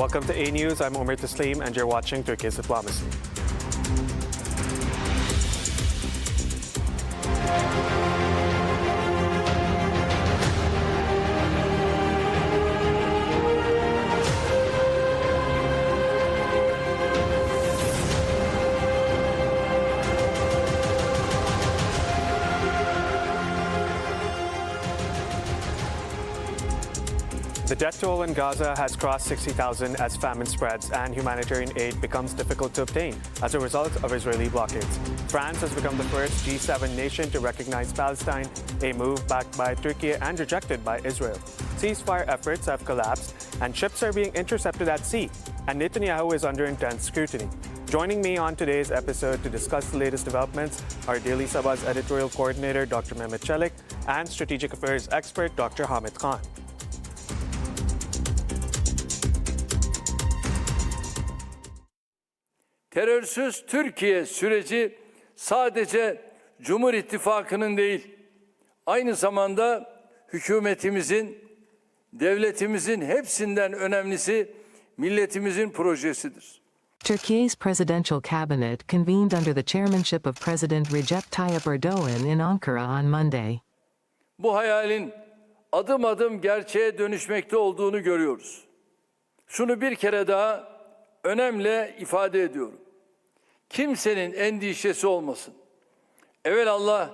Welcome to Anews. I'm Omar Taslim, and you're watching Turkey's Diplomacy. The death toll in Gaza has crossed 60,000 as famine spreads and humanitarian aid becomes difficult to obtain as a result of Israeli blockades. France has become the first G7 nation to recognize Palestine, a move backed by Turkey and rejected by Israel. Ceasefire efforts have collapsed and ships are being intercepted at sea, and Netanyahu is under intense scrutiny. Joining me on today's episode to discuss the latest developments are Daily Sabah's editorial coordinator, Dr. Mehmet Çelik, and strategic affairs expert, Dr. Hamid Khan. Terörsüz Türkiye süreci sadece Cumhur İttifakı'nın değil, aynı zamanda hükümetimizin, devletimizin hepsinden önemlisi milletimizin projesidir. Turkey's presidential cabinet convened under the chairmanship of President Recep Tayyip Erdogan in Ankara on Monday. Bu hayalin adım adım gerçeğe dönüşmekte olduğunu görüyoruz. Şunu bir kere daha önemli ifade ediyorum. Kimsenin endişesi olmasın. Evelallah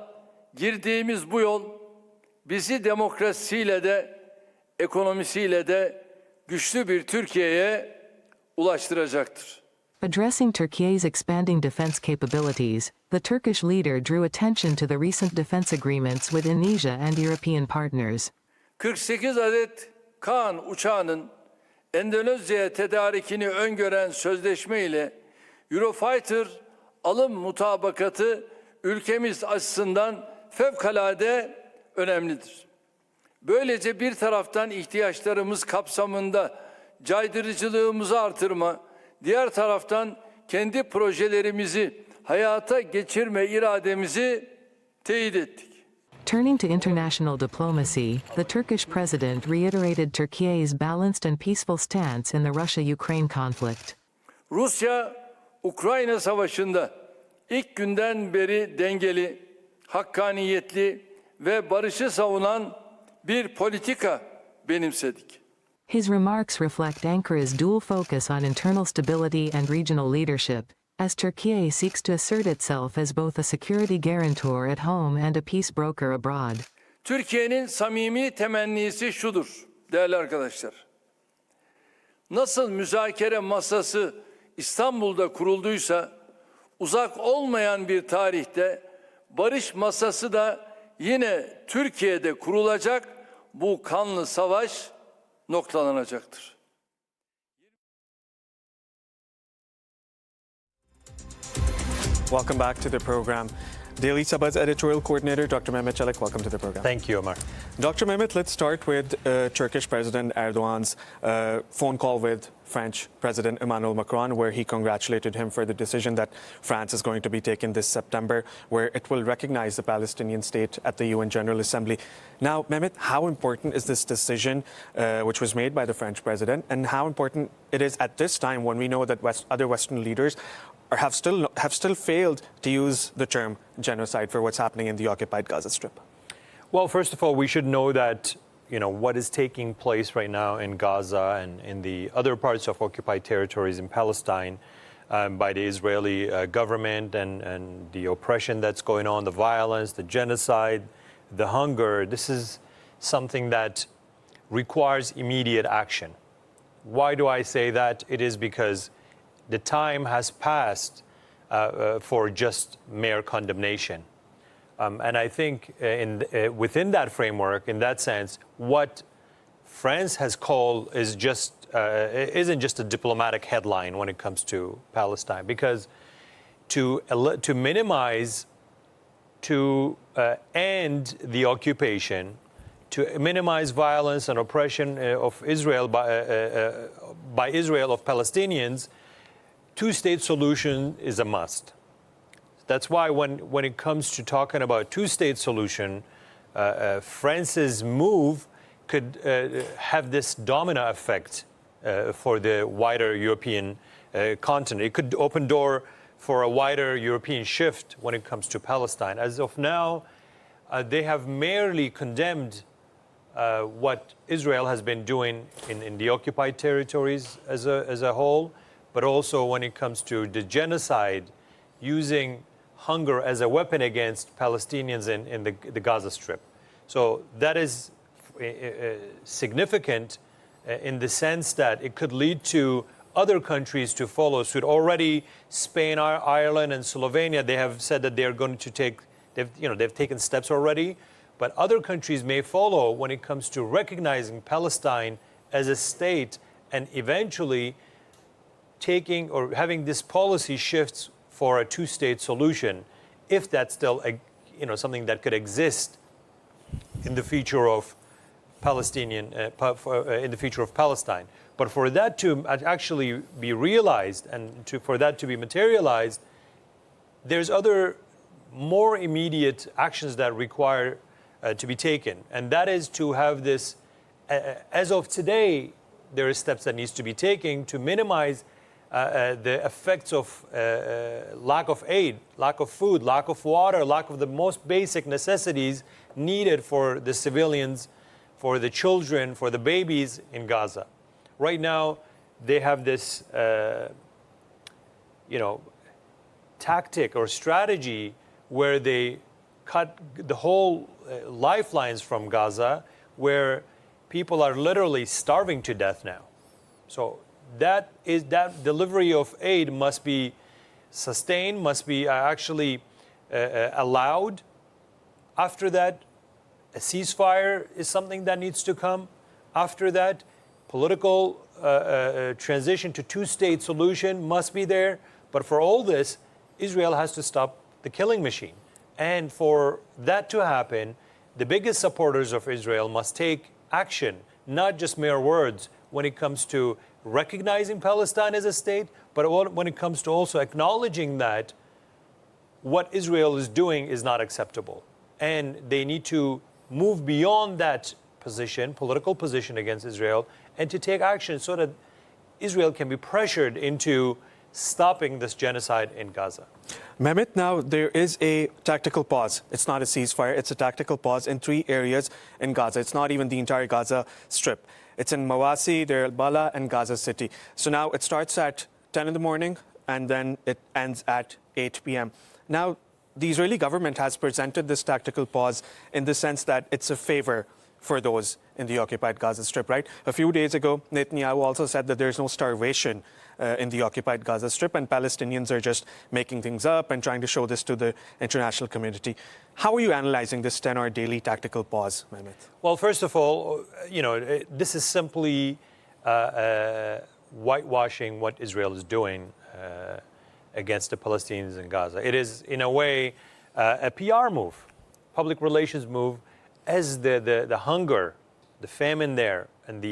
girdiğimiz bu yol bizi demokrasiyle de ekonomisiyle de güçlü bir Türkiye'ye ulaştıracaktır. Addressing Turkey's expanding defense capabilities, the Turkish leader drew attention to the recent defense agreements with Indonesia and European partners. 48 adet Kaan uçağının Endonezya'ya tedarikini öngören sözleşme ile Eurofighter alım mutabakatı ülkemiz açısından fevkalade önemlidir. Böylece bir taraftan ihtiyaçlarımız kapsamında caydırıcılığımızı artırma, diğer taraftan kendi projelerimizi hayata geçirme irademizi teyit ettik. Turning to international diplomacy, the Turkish president reiterated Turkey's balanced and peaceful stance in the Russia-Ukraine conflict. Rusya-Ukrayna savaşında ilk günden beri dengeli, hakkaniyetli ve barışı savunan bir politika benimsedik. His remarks reflect Ankara's dual focus on internal stability and regional leadership, as Turkey seeks to assert itself as both a security guarantor at home and a peace broker abroad. Türkiye'nin samimi temennisi şudur değerli arkadaşlar. Nasıl müzakere masası İstanbul'da kurulduysa, uzak olmayan bir tarihte barış masası da yine Türkiye'de kurulacak, bu kanlı savaş noktalanacaktır. Welcome back to the program. Daily Sabah's editorial coordinator, Dr. Mehmet Çelik, welcome to the program. Thank you, Omar. Dr. Mehmet, let's start with Turkish President Erdogan's phone call with French President Emmanuel Macron, where he congratulated him for the decision that France is going to be taking this September, where it will recognize the Palestinian state at the UN General Assembly. Now, Mehmet, how important is this decision, which was made by the French president, and how important it is at this time when we know that other Western leaders have still failed to use the term genocide for what's happening in the occupied Gaza Strip? Well, first of all, we should know that, what is taking place right now in Gaza and in the other parts of occupied territories in Palestine by the Israeli government and the oppression that's going on, the violence, the genocide, the hunger, this is something that requires immediate action. Why do I say that? It is because the time has passed for just mere condemnation. And I think within that framework, in that sense, what France has called is isn't just a diplomatic headline when it comes to Palestine, because to minimize, to end the occupation, to minimize violence and oppression of Israel by Israel of Palestinians, two-state solution is a must. That's why when it comes to talking about two-state solution, France's move could have this domino effect for the wider European continent. It could open door for a wider European shift when it comes to Palestine. As of now, they have merely condemned what Israel has been doing in the occupied territories as a whole, but also when it comes to the genocide, using hunger as a weapon against Palestinians in the Gaza Strip. So that is significant in the sense that it could lead to other countries to follow suit. Already, Spain, Ireland, and Slovenia, they have said that they are going to take. They've taken steps already, but other countries may follow when it comes to recognizing Palestine as a state and eventually taking or having this policy shifts for a two-state solution, if that's still something that could exist in the future of Palestinian in the future of Palestine. But for that to actually be realized and for that to be materialized, there's other more immediate actions that require to be taken, and that is to have this. As of today, there are steps that needs to be taken to minimize the effects of lack of aid, lack of food, lack of water, lack of the most basic necessities needed for the civilians, for the children, for the babies in Gaza. Right now, they have this, tactic or strategy where they cut the whole lifelines from Gaza, where people are literally starving to death now. So that delivery of aid must be sustained, must be actually allowed. After that, a ceasefire is something that needs to come. After that, political transition to two-state solution must be there. But for all this, Israel has to stop the killing machine. And for that to happen, the biggest supporters of Israel must take action, not just mere words, when it comes to recognizing Palestine as a state, but when it comes to also acknowledging that what Israel is doing is not acceptable. And they need to move beyond that position, political position against Israel, and to take action so that Israel can be pressured into stopping this genocide in Gaza. Mehmet, now there is a tactical pause. It's not a ceasefire, it's a tactical pause in 3 areas in Gaza. It's not even the entire Gaza Strip. It's in Mawasi, Deir al-Balah, and Gaza City. So now it starts at 10 in the morning and then it ends at 8 p.m. Now, the Israeli government has presented this tactical pause in the sense that it's a favor for those in the occupied Gaza Strip, right? A few days ago, Netanyahu also said that there's no starvation in the occupied Gaza Strip, and Palestinians are just making things up and trying to show this to the international community. How are you analyzing this 10-hour daily tactical pause, Mehmet? Well, first of all, this is simply whitewashing what Israel is doing against the Palestinians in Gaza. It is, in a way, a PR move, public relations move, as the hunger, the famine there, and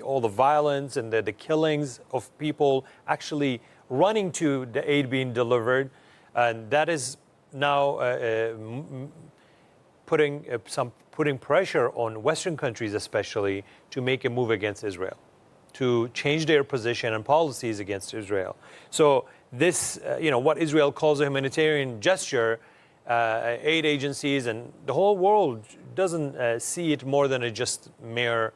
all the violence and the killings of people actually running to the aid being delivered, and that is now putting pressure on Western countries, especially, to make a move against Israel, to change their position and policies against Israel. So this, what Israel calls a humanitarian gesture, aid agencies and the whole world doesn't see it more than a just mere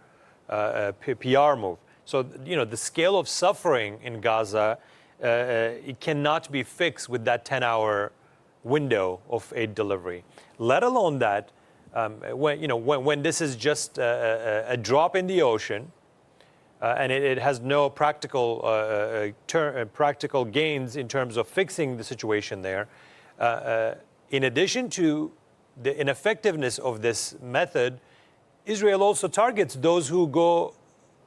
PR move. So, the scale of suffering in Gaza, it cannot be fixed with that 10-hour window of aid delivery. Let alone that, when this is just a drop in the ocean, and it has no practical gains in terms of fixing the situation there. In addition to the ineffectiveness of this method, Israel also targets those who go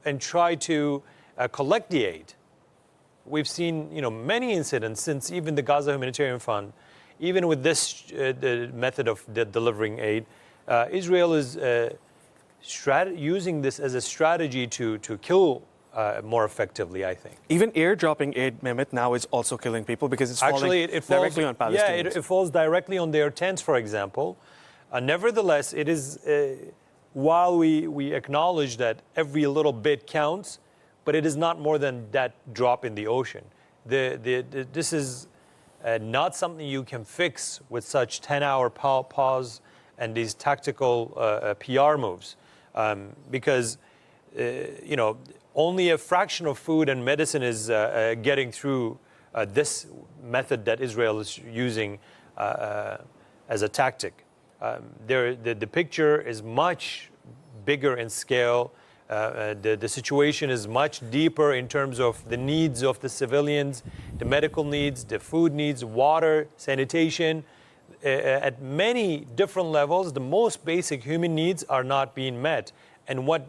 and try to collect the aid. We've seen, many incidents since even the Gaza Humanitarian Fund, even with this the method of delivering aid, Israel is using this as a strategy to kill more effectively, I think. Even airdropping aid, Mehmet, now is also killing people because it's falling directly on Palestinians. Yeah, it falls directly on their tents, for example. Nevertheless, it is, while we acknowledge that every little bit counts, but it is not more than that drop in the ocean. This is not something you can fix with such 10-hour pause and these tactical PR moves, because only a fraction of food and medicine is getting through this method that Israel is using as a tactic. The picture is much bigger in scale. The situation is much deeper in terms of the needs of the civilians, the medical needs, the food needs, water, sanitation. At many different levels, the most basic human needs are not being met. And what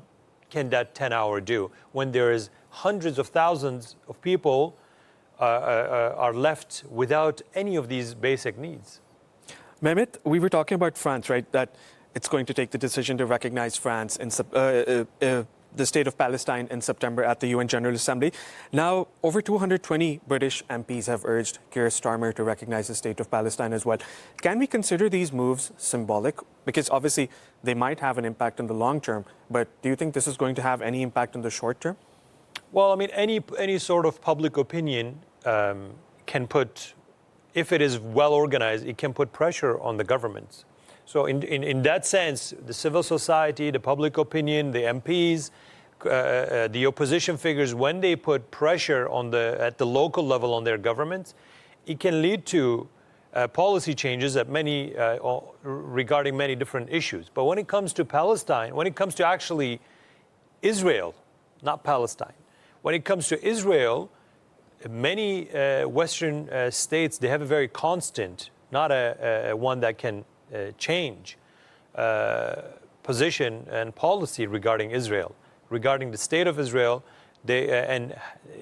can that 10-hour do when there is hundreds of thousands of people are left without any of these basic needs? Mehmet, we were talking about France, right? That it's going to take the decision to recognize France in the state of Palestine in September at the UN General Assembly. Now, over 220 British MPs have urged Keir Starmer to recognize the state of Palestine as well. Can we consider these moves symbolic? Because obviously they might have an impact in the long term, but do you think this is going to have any impact in the short term? Well, I mean, any sort of public opinion can put, if it is well organized, it can put pressure on the governments. So in that sense, the civil society, the public opinion, the MPs, the opposition figures, when they put pressure at the local level on their governments, it can lead to policy changes regarding many different issues. But when it comes to Palestine, when it comes to actually Israel, not Palestine, when it comes to Israel, many Western states, they have a very constant, not a one that can change position and policy regarding Israel, regarding the state of Israel, and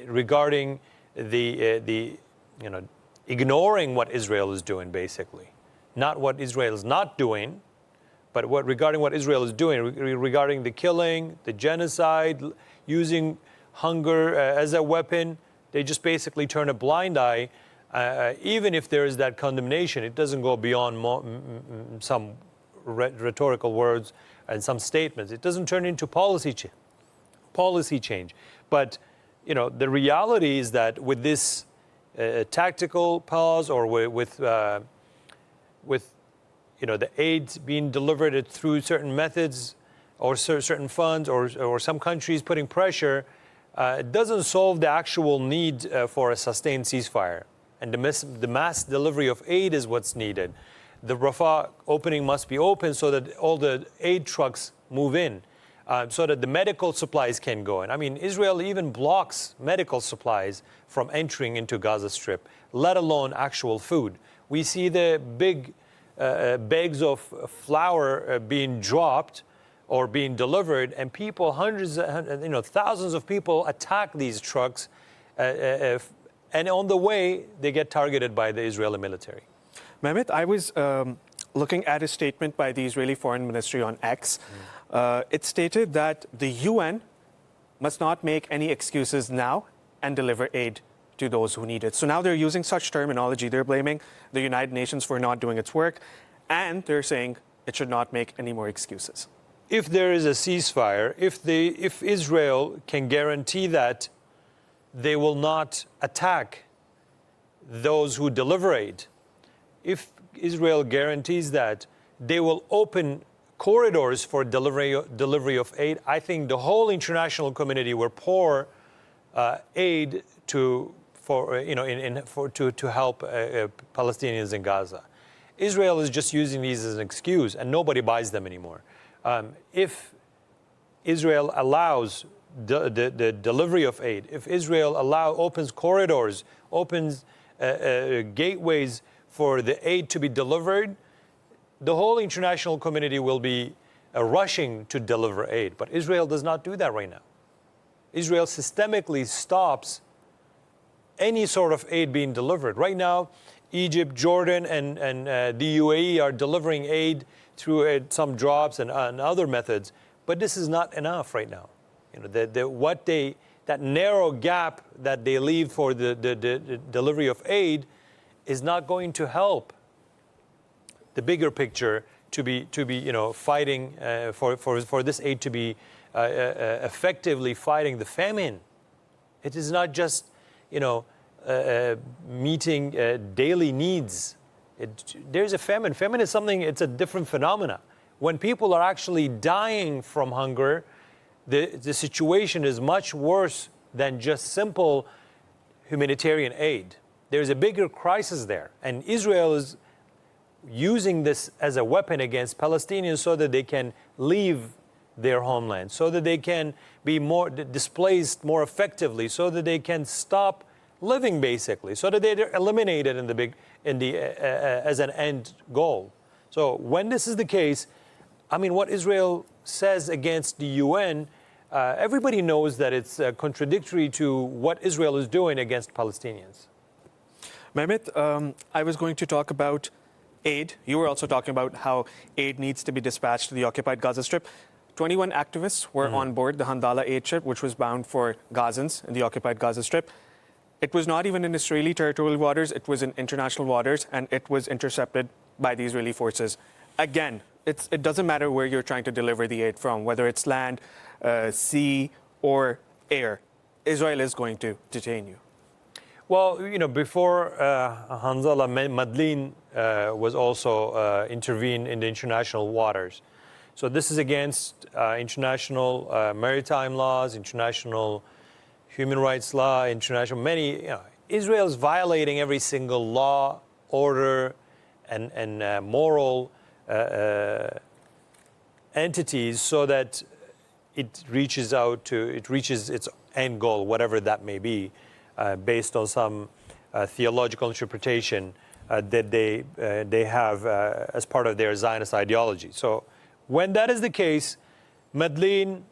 regarding the ignoring what Israel is doing, basically, not what Israel is not doing, but regarding what Israel is doing, regarding the killing, the genocide, using hunger as a weapon. They just basically turn a blind eye. Even if there is that condemnation, it doesn't go beyond some rhetorical words and some statements. It doesn't turn into policy change. But the reality is that with this tactical pause, or with the aid being delivered through certain methods or certain funds, or some countries putting pressure, it doesn't solve the actual need for a sustained ceasefire. And the mass delivery of aid is what's needed. The Rafah opening must be open so that all the aid trucks move in, so that the medical supplies can go in. I mean, Israel even blocks medical supplies from entering into Gaza Strip, let alone actual food. We see the big bags of flour being dropped or being delivered, and people, thousands of people attack these trucks, and on the way, they get targeted by the Israeli military. Mehmet, I was looking at a statement by the Israeli Foreign Ministry on X. It stated that the UN must not make any excuses now and deliver aid to those who need it. So now they're using such terminology. They're blaming the United Nations for not doing its work, and they're saying it should not make any more excuses. If there is a ceasefire, if Israel can guarantee that they will not attack those who deliver aid, if Israel guarantees that they will open corridors for delivery of aid, I think the whole international community will pour aid to help Palestinians in Gaza. Israel is just using these as an excuse, and nobody buys them anymore. If Israel allows the delivery of aid, if Israel opens corridors, opens gateways for the aid to be delivered, the whole international community will be rushing to deliver aid. But Israel does not do that right now. Israel systemically stops any sort of aid being delivered. Right now, Egypt, Jordan, and the UAE are delivering aid through some drops and other methods. But this is not enough right now. That narrow gap that they leave for the delivery of aid is not going to help the bigger picture to be fighting for this aid to be effectively fighting the famine It is not just, meeting daily needs. There's a famine. Famine is something, it's a different phenomena. When people are actually dying from hunger, the situation is much worse than just simple humanitarian aid. There's a bigger crisis there. And Israel is using this as a weapon against Palestinians so that they can leave their homeland, so that they can be more displaced more effectively, so that they can stop living basically, so that they're eliminated as an end goal. So when this is the case, I mean, what Israel says against the UN, everybody knows that it's contradictory to what Israel is doing against Palestinians. Mehmet, I was going to talk about aid. You were also talking about how aid needs to be dispatched to the occupied Gaza Strip. 21 activists were on board the Handala aid ship, which was bound for Gazans in the occupied Gaza Strip. It was not even in Israeli territorial waters, it was in international waters, and it was intercepted by the Israeli forces. Again, it doesn't matter where you're trying to deliver the aid from, whether it's land, sea, or air. Israel is going to detain you. Well, before Hanzala, Madlin was also intervened in the international waters. So this is against international maritime laws, international human rights law, Israel is violating every single law, order, and moral entities so that it reaches its end goal, whatever that may be, based on some theological interpretation that they have as part of their Zionist ideology. So when that is the case, Madlin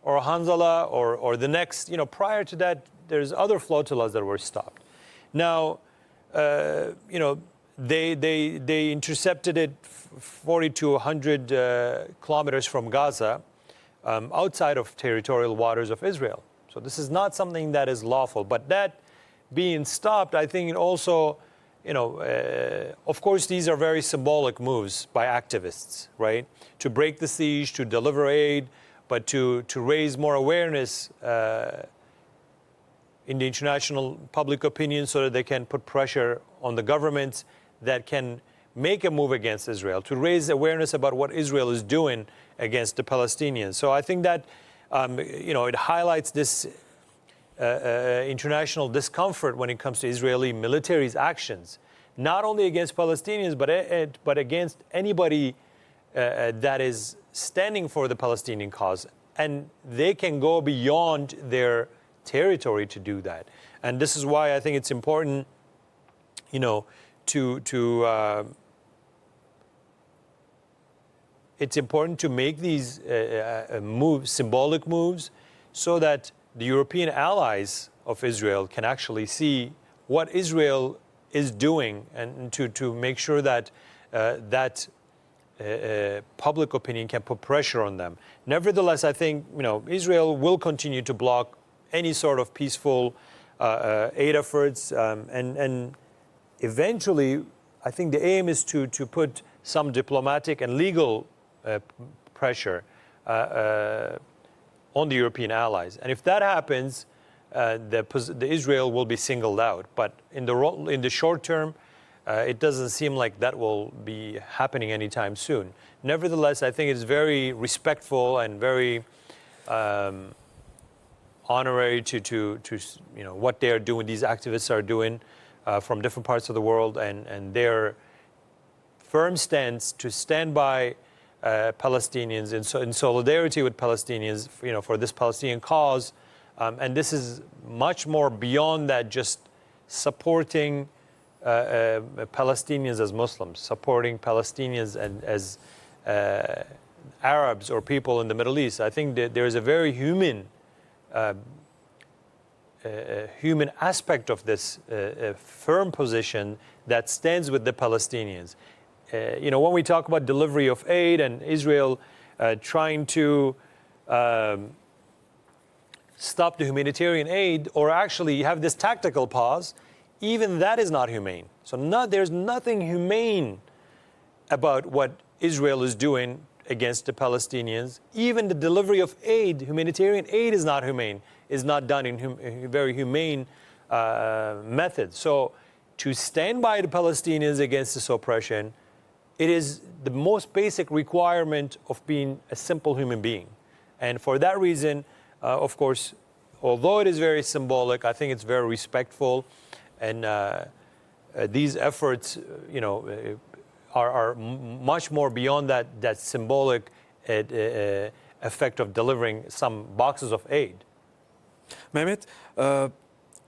or Hanzala or the next, prior to that, there's other flotillas that were stopped. Now, they intercepted it 40 to 100 kilometers from Gaza, outside of territorial waters of Israel. So this is not something that is lawful. But that being stopped, I think it also, of course, these are very symbolic moves by activists, right? To break the siege, to deliver aid, but to raise more awareness in the international public opinion so that they can put pressure on the governments that can make a move against Israel, to raise awareness about what Israel is doing against the Palestinians. So I think that, it highlights this international discomfort when it comes to Israeli military's actions, not only against Palestinians, but against anybody that is standing for the Palestinian cause. And they can go beyond their territory to do that. And this is why I think it's important, it's important to make these moves, symbolic moves, so that the European allies of Israel can actually see what Israel is doing, and to make sure that public opinion can put pressure on them. Nevertheless, I think Israel will continue to block any sort of peaceful aid efforts, and eventually, I think the aim is to put some diplomatic and legal pressure on the European allies. And if that happens, the Israel will be singled out. But in the short term, it doesn't seem like that will be happening anytime soon. Nevertheless, I think it's very respectful and very honorary to what they are doing. These activists are doing from different parts of the world, and their firm stance to stand by Palestinians in solidarity with Palestinians, for this Palestinian cause, and this is much more beyond that, just supporting Palestinians as Muslims, supporting Palestinians as Arabs or people in the Middle East. I think that there is a very human aspect of this firm position that stands with the Palestinians. When we talk about delivery of aid and Israel trying to stop the humanitarian aid, or actually have this tactical pause, even that is not humane. So there's nothing humane about what Israel is doing against the Palestinians. Even the delivery of aid, humanitarian aid, is not humane, is not done in a very humane method. So to stand by the Palestinians against this oppression, it is the most basic requirement of being a simple human being. And for that reason, of course, although it is very symbolic, I think it's very respectful. And these efforts, are much more beyond that symbolic effect of delivering some boxes of aid. Mehmet,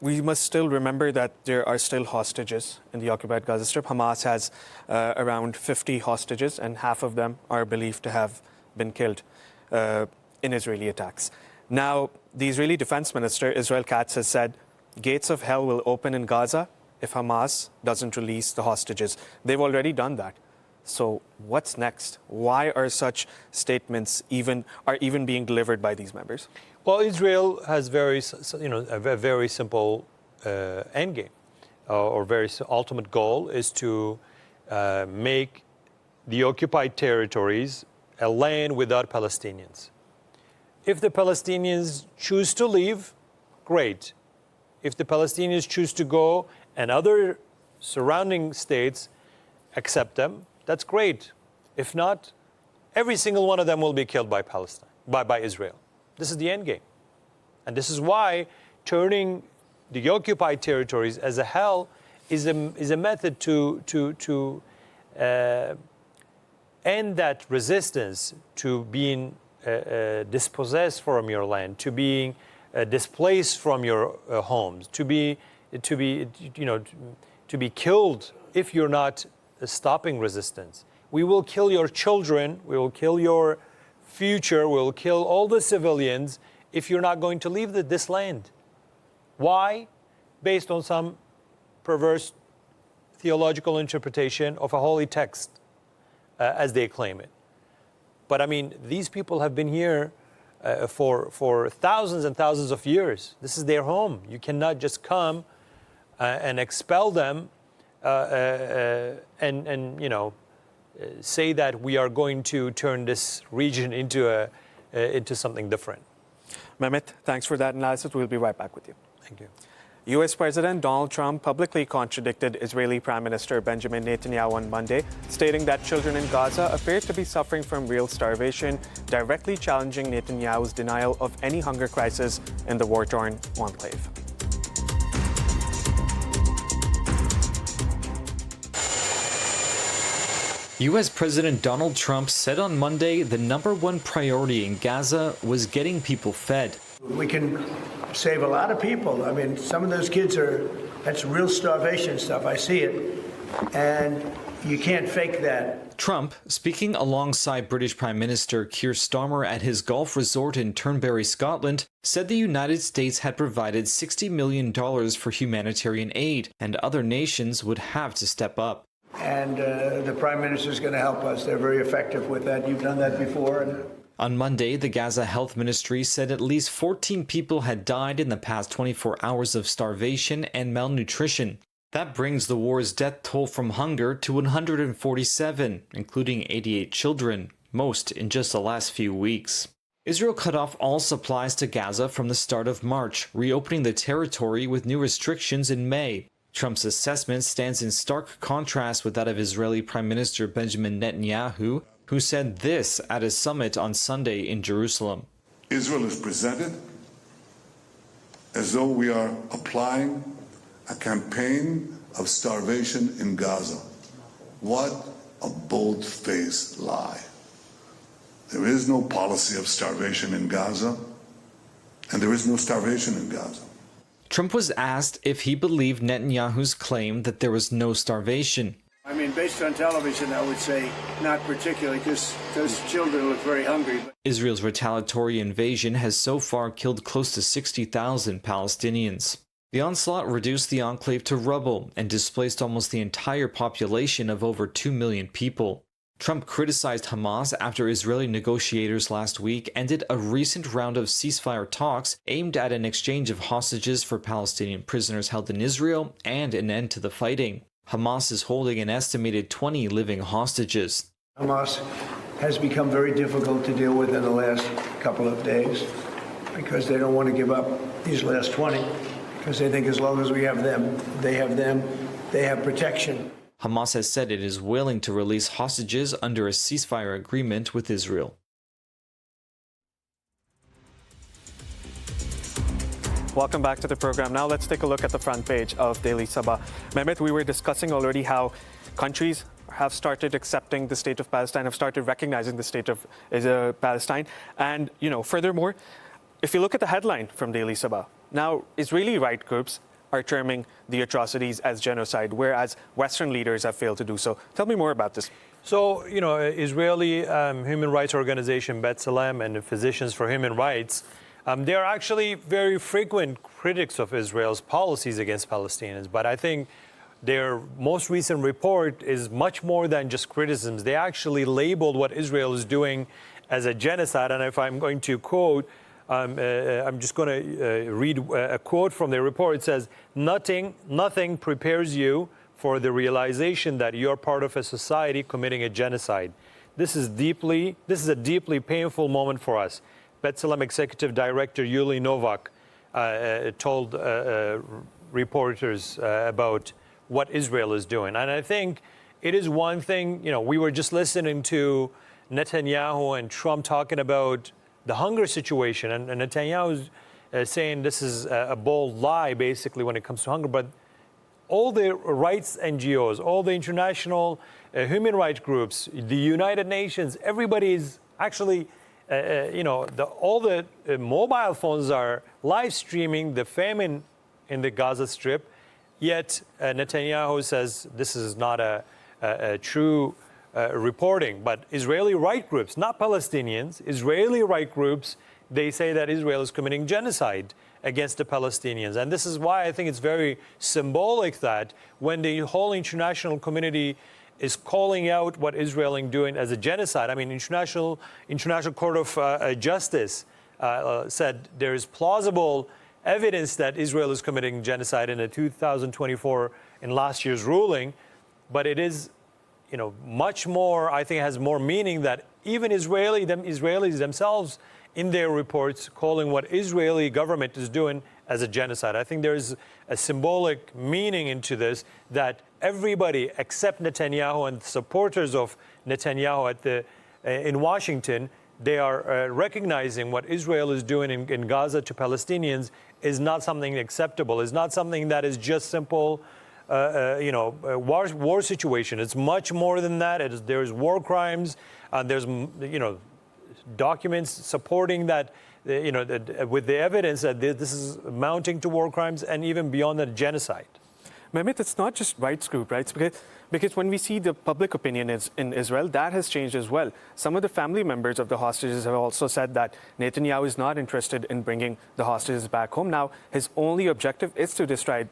we must still remember that there are still hostages in the occupied Gaza Strip. Hamas has around 50 hostages, and half of them are believed to have been killed in Israeli attacks. Now, the Israeli Defense Minister, Israel Katz, has said gates of hell will open in Gaza if Hamas doesn't release the hostages. They've already done that. So what's next? Why are such statements even being delivered by these members? Well, Israel has a very simple end game, or very ultimate goal is to make the occupied territories a land without Palestinians. If the Palestinians choose to leave, great. If the Palestinians choose to go and other surrounding states accept them, that's great. If not, every single one of them will be killed by Palestine, by Israel. This is the end game. And this is why turning the occupied territories as a hell is a method to end that resistance to being dispossessed from your land, to being displaced from your homes, to be killed if you're not stopping resistance. We will kill your children, we will kill your future, we will kill all the civilians if you're not going to leave this land. Why? Based on some perverse theological interpretation of a holy text, as they claim it. But I mean, these people have been here for thousands and thousands of years. This is their home. You cannot just come and expel them and say that we are going to turn this region into something different. Mehmet, thanks for that analysis. We'll be right back with you. Thank you. U.S. President Donald Trump publicly contradicted Israeli Prime Minister Benjamin Netanyahu on Monday, stating that children in Gaza appear to be suffering from real starvation, directly challenging Netanyahu's denial of any hunger crisis in the war-torn enclave. U.S. President Donald Trump said on Monday the #1 priority in Gaza was getting people fed. We can save a lot of people. I mean, some of those kids that's real starvation stuff. I see it. And you can't fake that. Trump, speaking alongside British Prime Minister Keir Starmer at his golf resort in Turnberry, Scotland, said the United States had provided $60 million for humanitarian aid, and other nations would have to step up. And the Prime Minister is going to help us. They're very effective with that. You've done that before. On Monday, the Gaza Health Ministry said at least 14 people had died in the past 24 hours of starvation and malnutrition. That brings the war's death toll from hunger to 147, including 88 children, most in just the last few weeks. Israel cut off all supplies to Gaza from the start of March, reopening the territory with new restrictions in May. Trump's assessment stands in stark contrast with that of Israeli Prime Minister Benjamin Netanyahu, who said this at a summit on Sunday in Jerusalem. Israel is presented as though we are applying a campaign of starvation in Gaza. What a bold-faced lie. There is no policy of starvation in Gaza, and there is no starvation in Gaza. Trump was asked if he believed Netanyahu's claim that there was no starvation. I mean, based on television, I would say not particularly, because those children look very hungry. Israel's retaliatory invasion has so far killed close to 60,000 Palestinians. The onslaught reduced the enclave to rubble and displaced almost the entire population of over 2 million people. Trump criticized Hamas after Israeli negotiators last week ended a recent round of ceasefire talks aimed at an exchange of hostages for Palestinian prisoners held in Israel and an end to the fighting. Hamas is holding an estimated 20 living hostages. Hamas has become very difficult to deal with in the last couple of days because they don't want to give up these last 20 because they think as long as we have them, they have protection. Hamas has said it is willing to release hostages under a ceasefire agreement with Israel. Welcome back to the program. Now let's take a look at the front page of Daily Sabah. Mehmet, we were discussing already how countries have started accepting the state of Palestine, have started recognizing the state of Palestine. And, furthermore, if you look at the headline from Daily Sabah, now Israeli right groups are terming the atrocities as genocide, whereas Western leaders have failed to do so. Tell me more about this. So, Israeli human rights organization B'Tselem and the Physicians for Human Rights, they are actually very frequent critics of Israel's policies against Palestinians. But I think their most recent report is much more than just criticisms. They actually labeled what Israel is doing as a genocide. And if I'm going to quote, I'm just going to read a quote from their report. It says, nothing prepares you for the realization that you're part of a society committing a genocide. This is a deeply painful moment for us. B'Tselem Executive Director Yuli Novak told reporters about what Israel is doing. And I think it is one thing, we were just listening to Netanyahu and Trump talking about the hunger situation. And Netanyahu is saying this is a bold lie, basically, when it comes to hunger. But all the rights NGOs, all the international human rights groups, the United Nations, everybody is actually all the mobile phones are live streaming the famine in the Gaza Strip, yet Netanyahu says this is not a true reporting. But Israeli right groups, not Palestinians, Israeli right groups, they say that Israel is committing genocide against the Palestinians. And this is why I think it's very symbolic that when the whole international community is calling out what Israel is doing as a genocide. I mean, International Court of Justice said there is plausible evidence that Israel is committing genocide in the 2024 in last year's ruling, but it is, much more. I think it has more meaning that even Israelis themselves in their reports calling what Israeli government is doing as a genocide. I think there is a symbolic meaning into this that everybody except Netanyahu and supporters of Netanyahu in Washington, they are recognizing what Israel is doing in Gaza to Palestinians is not something acceptable. It's not something that is just simple, war situation. It's much more than that. There's war crimes. There's, documents supporting that, with the evidence that this is amounting to war crimes and even beyond that, genocide. Mehmet, it's not just rights group, right? Because when we see the public opinion in Israel, that has changed as well. Some of the family members of the hostages have also said that Netanyahu is not interested in bringing the hostages back home. Now, his only objective is to destroy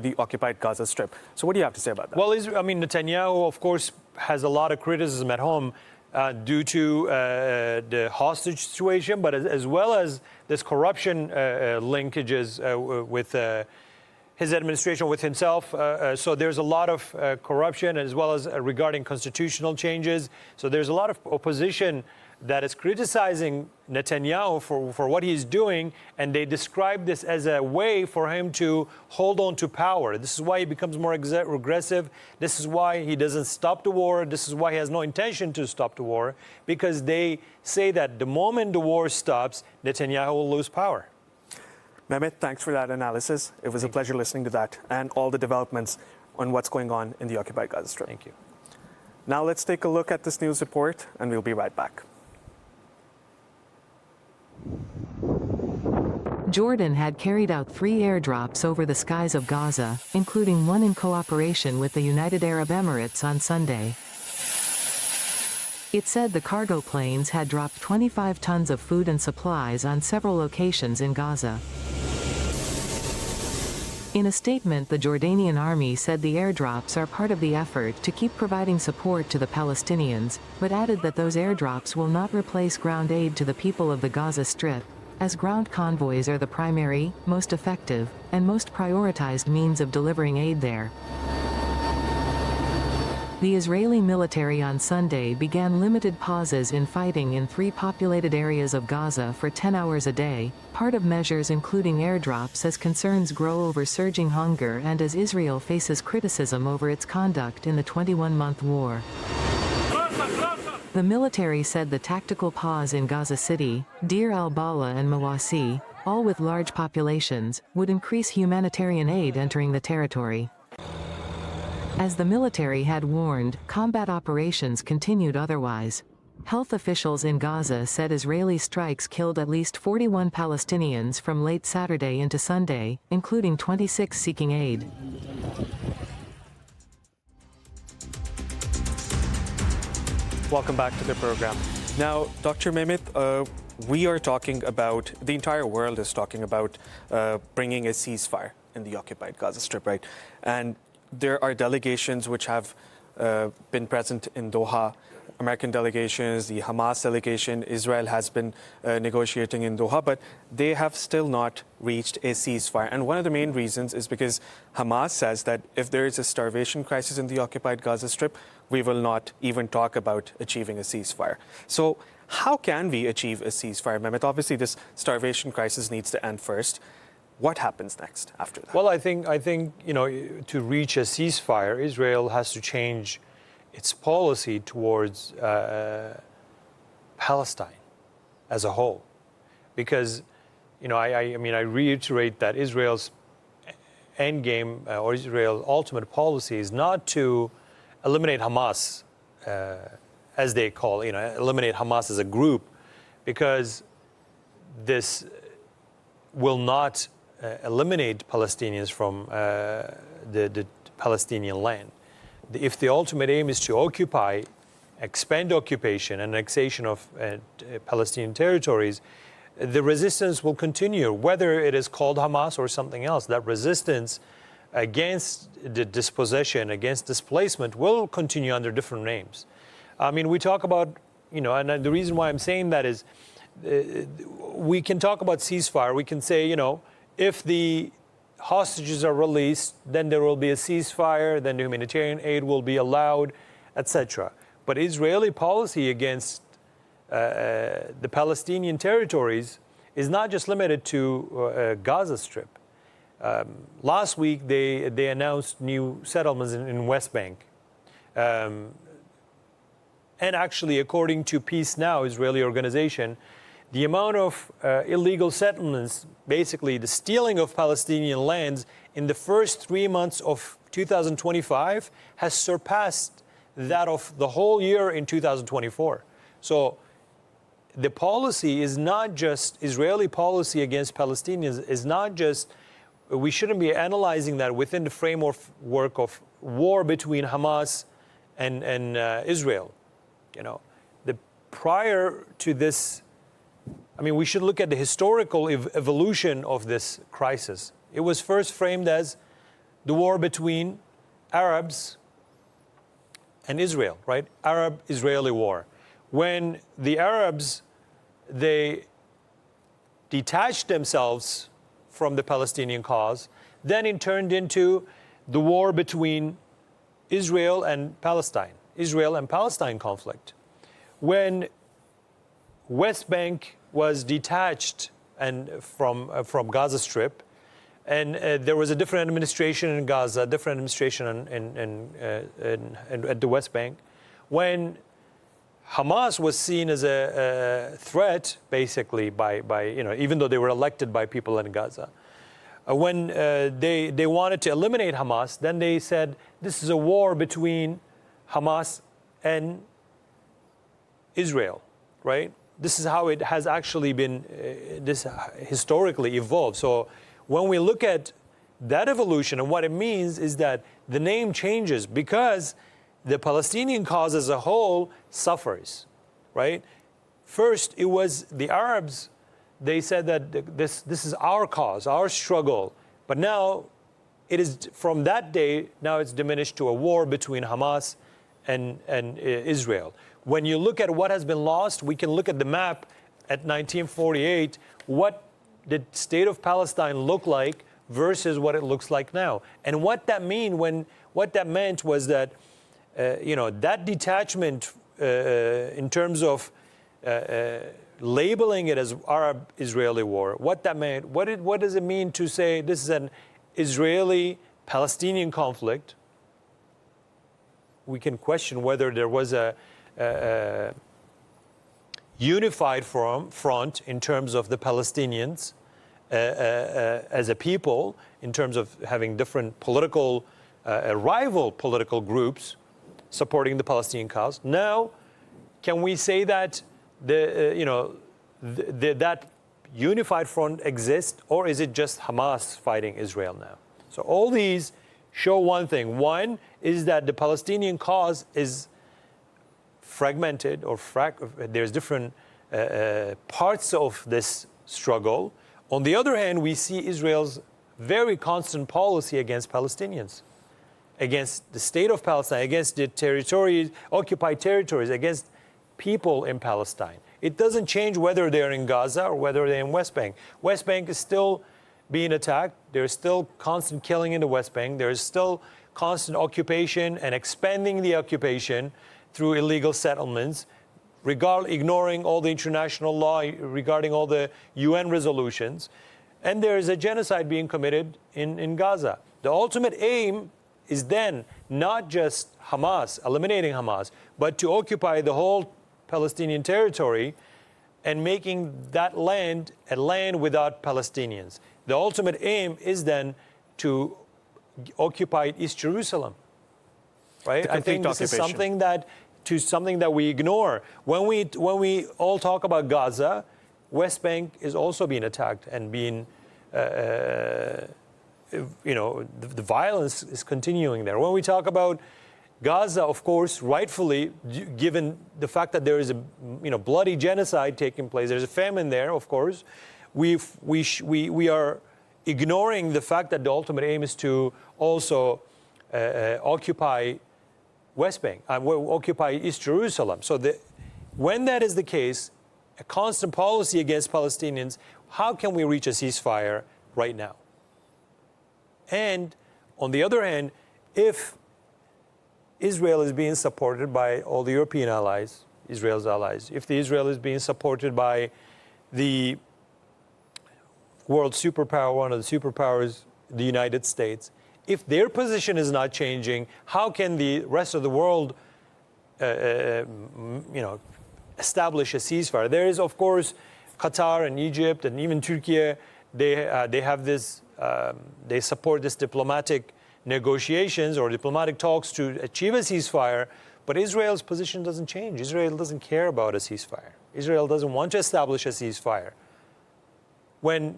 the occupied Gaza Strip. So what do you have to say about that? Well, Netanyahu, of course, has a lot of criticism at home due to the hostage situation, but as well as this corruption linkages with his administration, with himself. So there's a lot of corruption, as well as regarding constitutional changes. So there's a lot of opposition that is criticizing Netanyahu for what he's doing, and they describe this as a way for him to hold on to power. This is why he becomes more aggressive. This is why he doesn't stop the war. This is why he has no intention to stop the war, because they say that the moment the war stops, Netanyahu will lose power. Mehmet, thanks for that analysis. It was a pleasure listening to that and all the developments on what's going on in the occupied Gaza Strip. Thank you. Now let's take a look at this news report, and we'll be right back. Jordan had carried out 3 airdrops over the skies of Gaza, including one in cooperation with the United Arab Emirates on Sunday. It said the cargo planes had dropped 25 tons of food and supplies on several locations in Gaza. In a statement, the Jordanian army said the airdrops are part of the effort to keep providing support to the Palestinians, but added that those airdrops will not replace ground aid to the people of the Gaza Strip, as ground convoys are the primary, most effective, and most prioritized means of delivering aid there. The Israeli military on Sunday began limited pauses in fighting in 3 populated areas of Gaza for 10 hours a day, part of measures including airdrops as concerns grow over surging hunger and as Israel faces criticism over its conduct in the 21-month war. The military said the tactical pause in Gaza City, Deir al-Balah and Mawasi, all with large populations, would increase humanitarian aid entering the territory. As the military had warned, combat operations continued otherwise. Health officials in Gaza said Israeli strikes killed at least 41 Palestinians from late Saturday into Sunday, including 26 seeking aid. Welcome back to the program. Now, Dr. Mehmet, we are talking about, the entire world is talking about bringing a ceasefire in the occupied Gaza Strip, right? And there are delegations which have been present in Doha, American delegations, the Hamas delegation. Israel has been negotiating in Doha, but they have still not reached a ceasefire. And one of the main reasons is because Hamas says that if there is a starvation crisis in the occupied Gaza Strip, we will not even talk about achieving a ceasefire. So how can we achieve a ceasefire, Mehmet? Obviously, this starvation crisis needs to end first. What happens next after that? Well, I think to reach a ceasefire, Israel has to change its policy towards Palestine as a whole, because I reiterate that Israel's end game or Israel's ultimate policy is not to eliminate Hamas, as they call eliminate Hamas as a group, because this will not eliminate Palestinians from the Palestinian land. If the ultimate aim is to occupy, expand occupation, and annexation of Palestinian territories, the resistance will continue, whether it is called Hamas or something else. That resistance against the dispossession, against displacement, will continue under different names. I mean, we talk about, and the reason why I'm saying that is we can talk about ceasefire. We can say, if the hostages are released, then there will be a ceasefire, then the humanitarian aid will be allowed, etc. But Israeli policy against the Palestinian territories is not just limited to Gaza Strip. Last week, they announced new settlements in West Bank. And actually, according to Peace Now, Israeli organization, the amount of illegal settlements, basically the stealing of Palestinian lands in the first 3 months of 2025 has surpassed that of the whole year in 2024. So the policy is not just, Israeli policy against Palestinians is not just, we shouldn't be analyzing that within the framework of war between Hamas and Israel. Prior to this, we should look at the historical evolution of this crisis. It was first framed as the war between Arabs and Israel, right? Arab-Israeli war. When the Arabs, they detached themselves from the Palestinian cause, then it turned into the war between Israel and Palestine, Israel and Palestine conflict. When West Bank was detached from Gaza Strip, and there was a different administration in Gaza, different administration at the West Bank. When Hamas was seen as a threat, basically, by even though they were elected by people in Gaza. When they wanted to eliminate Hamas, then they said this is a war between Hamas and Israel, right? This is how it has actually been, this historically evolved. So when we look at that evolution, and what it means is that the name changes because the Palestinian cause as a whole suffers, right? First, it was the Arabs. They said that this is our cause, our struggle. But now, it is from that day, now it's diminished to a war between Hamas and Israel. When you look at what has been lost, we can look at the map at 1948, what did state of Palestine look like versus what it looks like now. And what that meant was that that detachment in terms of labeling it as Arab-Israeli war, what that meant, what does it mean to say this is an Israeli-Palestinian conflict? We can question whether there was a unified front in terms of the Palestinians as a people, in terms of having different political, rival political groups supporting the Palestinian cause. Now, can we say that that unified front exists, or is it just Hamas fighting Israel now? So all these show one thing. One is that the Palestinian cause is fragmented, or there's different parts of this struggle. On the other hand, we see Israel's very constant policy against Palestinians, against the state of Palestine, against the occupied territories, against people in Palestine. It doesn't change whether they're in Gaza or whether they're in West Bank. West Bank is still being attacked. There's still constant killing in the West Bank. There's still constant occupation and expanding the occupation through illegal settlements, ignoring all the international law, regarding all the UN resolutions. And there is a genocide being committed in Gaza. The ultimate aim is then not just Hamas, eliminating Hamas, but to occupy the whole Palestinian territory and making that land a land without Palestinians. The ultimate aim is then to occupy East Jerusalem, right? I think this is something that we ignore. When we all talk about Gaza, West Bank is also being attacked and being, the violence is continuing there. When we talk about Gaza, of course, rightfully, given the fact that there is a bloody genocide taking place, there's a famine there, of course, we are ignoring the fact that the ultimate aim is to also occupy West Bank, occupy East Jerusalem. So when that is the case, a constant policy against Palestinians, how can we reach a ceasefire right now? And on the other hand, if Israel is being supported by all the European allies, Israel's allies, if Israel is being supported by the world superpower, one of the superpowers, the United States, if their position is not changing, how can the rest of the world, establish a ceasefire? There is, of course, Qatar and Egypt and even Türkiye. They have this. They support this diplomatic negotiations or diplomatic talks to achieve a ceasefire. But Israel's position doesn't change. Israel doesn't care about a ceasefire. Israel doesn't want to establish a ceasefire. When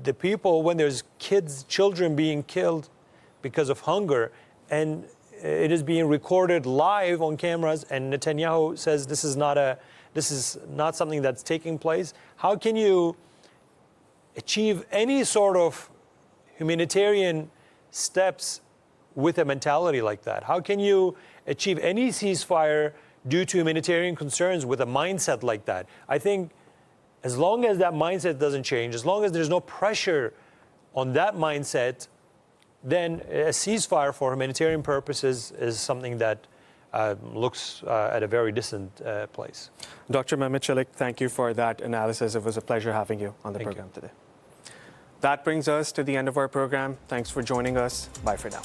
there's children being killed because of hunger, and it is being recorded live on cameras, and Netanyahu says this is not something that's taking place, how can you achieve any sort of humanitarian steps with a mentality like that? How can you achieve any ceasefire due to humanitarian concerns with a mindset like that? I think as long as that mindset doesn't change, as long as there's no pressure on that mindset, then a ceasefire for humanitarian purposes is something that looks at a very distant place. Dr. Mehmet Çelik, thank you for that analysis. It was a pleasure having you on the program today. That brings us to the end of our program. Thanks for joining us. Bye for now.